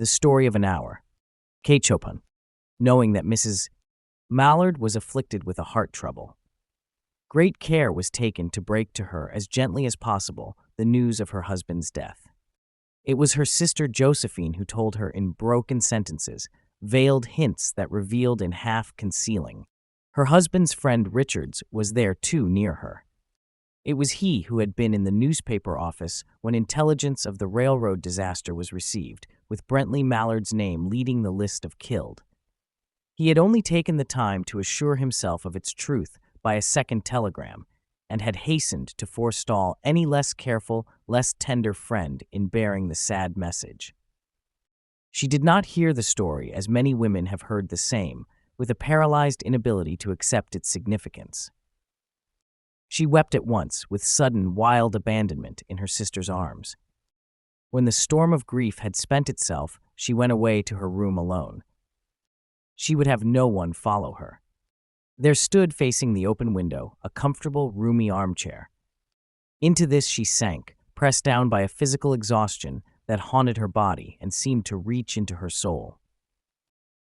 The Story of an Hour. Kate Chopin, knowing that Mrs. Mallard was afflicted with a heart trouble. Great care was taken to break to her as gently as possible the news of her husband's death. It was her sister Josephine who told her in broken sentences, veiled hints that revealed in half-concealing. Her husband's friend Richards was there too near her. It was he who had been in the newspaper office when intelligence of the railroad disaster was received, with Brentley Mallard's name leading the list of killed. He had only taken the time to assure himself of its truth by a second telegram, and had hastened to forestall any less careful, less tender friend in bearing the sad message. She did not hear the story as many women have heard the same, with a paralyzed inability to accept its significance. She wept at once, with sudden, wild abandonment in her sister's arms. When the storm of grief had spent itself, she went away to her room alone. She would have no one follow her. There stood, facing the open window, a comfortable, roomy armchair. Into this she sank, pressed down by a physical exhaustion that haunted her body and seemed to reach into her soul.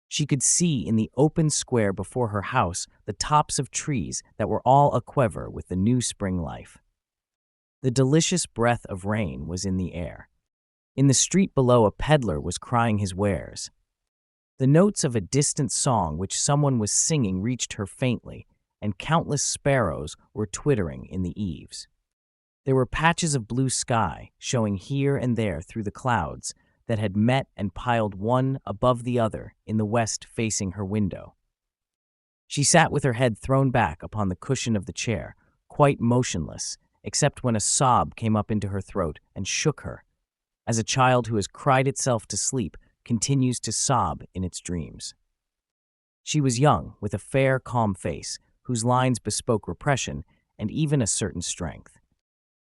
She could see in the open square before her house the tops of trees that were all aquiver with the new spring life. The delicious breath of rain was in the air. In the street below, a peddler was crying his wares. The notes of a distant song which someone was singing reached her faintly, and countless sparrows were twittering in the eaves. There were patches of blue sky showing here and there through the clouds that had met and piled one above the other in the west facing her window. She sat with her head thrown back upon the cushion of the chair, quite motionless, except when a sob came up into her throat and shook her, as a child who has cried itself to sleep continues to sob in its dreams. She was young, with a fair, calm face, whose lines bespoke repression and even a certain strength.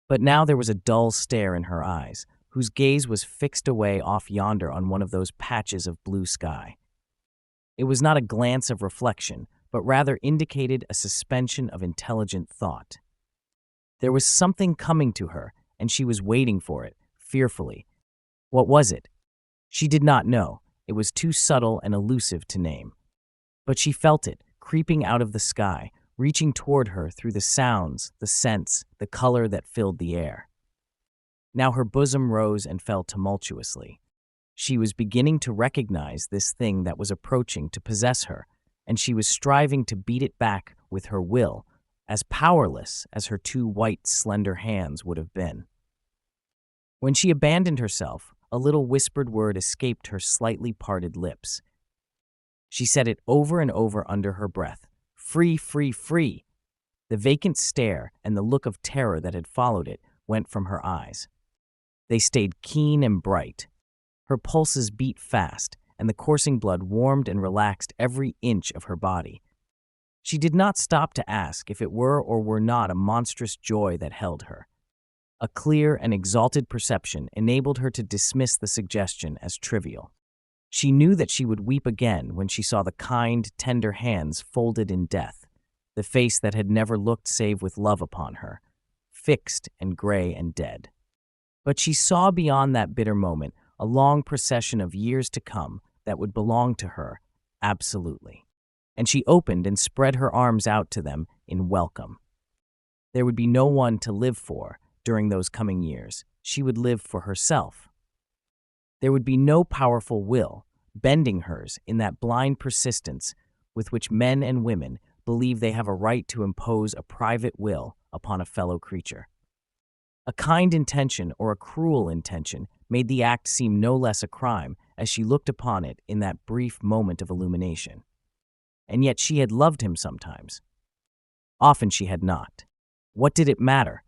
But now there was a dull stare in her eyes, whose gaze was fixed away off yonder on one of those patches of blue sky. It was not a glance of reflection, but rather indicated a suspension of intelligent thought. There was something coming to her, and she was waiting for it, fearfully. What was it? She did not know. It was too subtle and elusive to name. But she felt it, creeping out of the sky, reaching toward her through the sounds, the scents, the color that filled the air. Now her bosom rose and fell tumultuously. She was beginning to recognize this thing that was approaching to possess her, and she was striving to beat it back with her will, as powerless as her two white, slender hands would have been. When she abandoned herself, a little whispered word escaped her slightly parted lips. She said it over and over under her breath. Free, free, free! The vacant stare and the look of terror that had followed it went from her eyes. They stayed keen and bright. Her pulses beat fast, and the coursing blood warmed and relaxed every inch of her body. She did not stop to ask if it were or were not a monstrous joy that held her. A clear and exalted perception enabled her to dismiss the suggestion as trivial. She knew that she would weep again when she saw the kind, tender hands folded in death, the face that had never looked save with love upon her, fixed and gray and dead. But she saw beyond that bitter moment a long procession of years to come that would belong to her, absolutely. And she opened and spread her arms out to them in welcome. There would be no one to live for during those coming years. She would live for herself. There would be no powerful will bending hers in that blind persistence with which men and women believe they have a right to impose a private will upon a fellow creature. A kind intention or a cruel intention made the act seem no less a crime as she looked upon it in that brief moment of illumination. And yet she had loved him sometimes. Often she had not. What did it matter?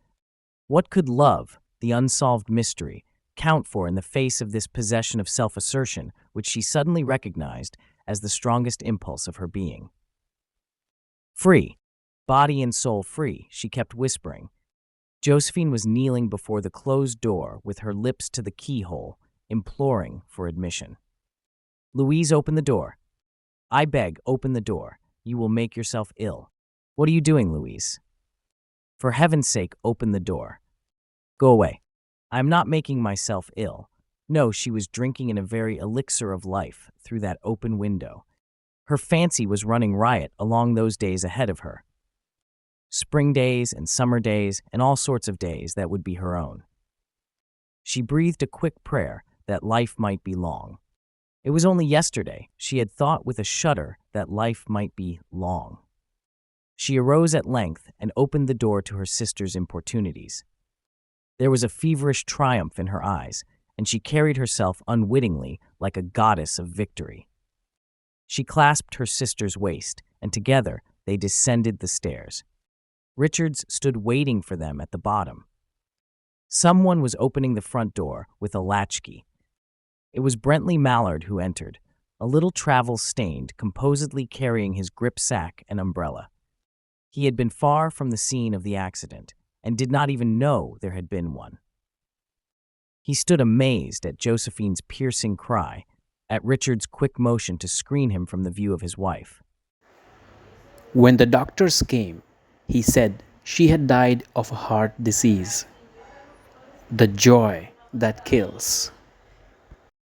What could love, the unsolved mystery, count for in the face of this possession of self-assertion which she suddenly recognized as the strongest impulse of her being? Free, body and soul free, she kept whispering. Josephine was kneeling before the closed door with her lips to the keyhole, imploring for admission. Louise, open the door. I beg, open the door. You will make yourself ill. What are you doing, Louise? For heaven's sake, open the door. Go away. I am not making myself ill. No, she was drinking in a very elixir of life through that open window. Her fancy was running riot along those days ahead of her. Spring days and summer days and all sorts of days that would be her own. She breathed a quick prayer that life might be long. It was only yesterday she had thought with a shudder that life might be long. She arose at length and opened the door to her sister's importunities. There was a feverish triumph in her eyes, and she carried herself unwittingly like a goddess of victory. She clasped her sister's waist, and together they descended the stairs. Richards stood waiting for them at the bottom. Someone was opening the front door with a latchkey. It was Brentley Mallard who entered, a little travel-stained, composedly carrying his grip sack and umbrella. He had been far from the scene of the accident and did not even know there had been one. He stood amazed at Josephine's piercing cry, at Richard's quick motion to screen him from the view of his wife. When the doctors came, he said she had died of a heart disease. The joy that kills.